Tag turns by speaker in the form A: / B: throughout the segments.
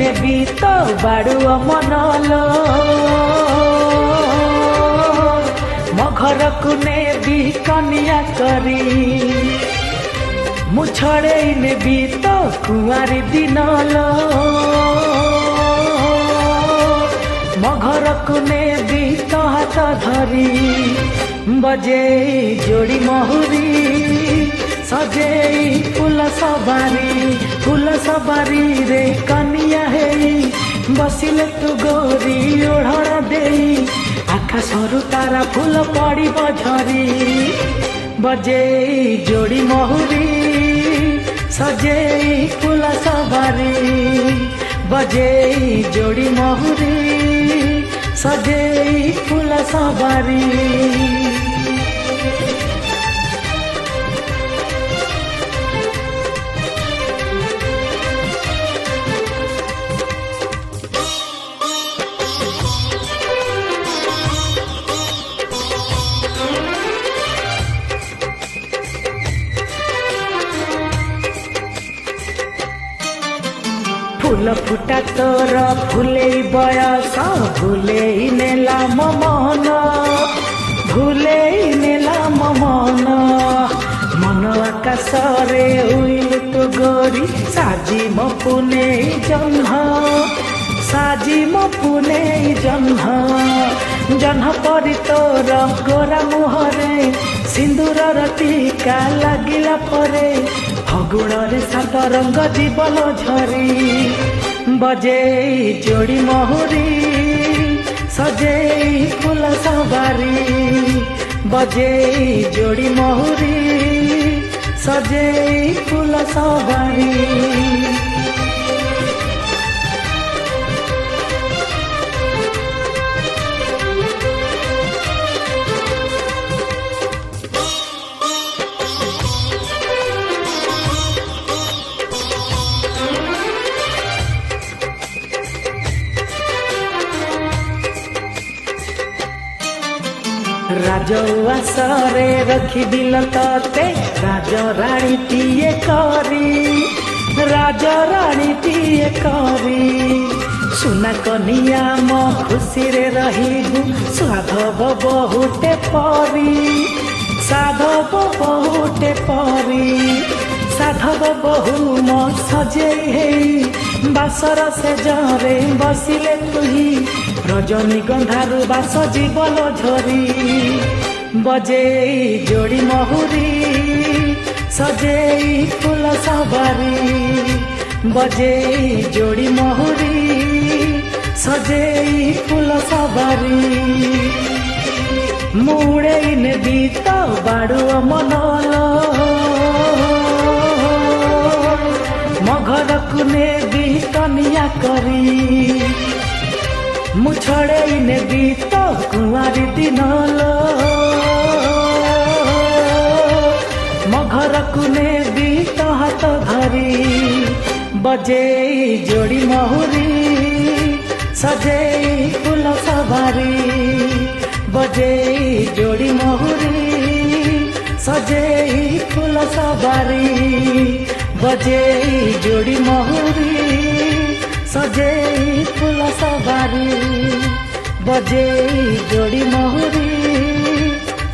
A: ନେବି ତ ବାଡ଼ୁଅ ମନଲୋ ମୋ ଘରକୁ ନେବି କନିଆ କରି ମୁଁ ଛଡ଼େଇ ନେବି ତ କୁଆଁରୀ ଦିନଲୋ ମୋ ଘରକୁ ନେବି ତ ହାତ ଧରି ବଜେଇ ଯୋଡ଼ି ମହୁରୀ ସଜେଇ ଫୁଲ ସବାରି ରେ କନିଆ ହେଇ ବସିଲେ ତୁ ଗୋରୀ ଓଢ଼ଣା ଦେଇ ଆକାଶରୁ ତାରା ଫୁଲ ପଡ଼ିବ ଝରି ବଜେଇ ଯୋଡ଼ି ମହୁରୀ ସଜେଇ ଫୁଲ ସବାରି ବଜେଇ ଯୋଡ଼ି ମହୁରୀ ସଜେଇ ଫୁଲ ସବାରି फूल फुटा तोर फुलेई बयस भुलेई नेला मो मन भुलेई नेला मो मन मन आकाश रे उइल तू गोरी साजी मो पुनेई जह्न साजी मो पुनेई जह्न जह्न परि तोर गोरा मुहरे सिंदूर टीका लागिला परे फगुण रे सात रंग जीवन झरी बजेई जोड़ी महुरी सजेई फूल सवारी बजेई जोड़ी महुरी सजेई फूल सवारी राजउआसरे रखी दिल तते राज राणी तीए करी राज राणी तीए करी सुना कनिया मो खुशी रे रहिबु साधव बहुते परी साधव बहुते परी साधव बहु मो सजेई हेई बासर से जरे बसिले तुही रजनी गंधारू बास जीवन झरी बजेई जोड़ी महुरी सजेई फूल सवारी बजेई जोड़ी महुरी सजेई फूल सवारी मुड़ेई नेबी तो बाड़ुओ मनलो मो घरकु नेबी कनिया करी ମୁଁ ଛଡ଼େଇ ନେବି ତ କୁଆଁରୀ ଦିନଲୋ ମୋ ଘରକୁ ନେବି ତ ହାତ ଧରି ବଜେଇ ଯୋଡ଼ି ମହୁରୀ ସଜେଇ ଫୁଲ ସବାରି ବଜେଇ ଯୋଡ଼ି ମହୁରୀ ସଜେଇ ଫୁଲ ସବାରି ବଜେଇ ଯୋଡ଼ି ମହୁରୀ सजेई फूल सवारी बजेई जोड़ी महुरी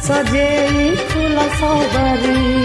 A: सजेई फूल सवारी।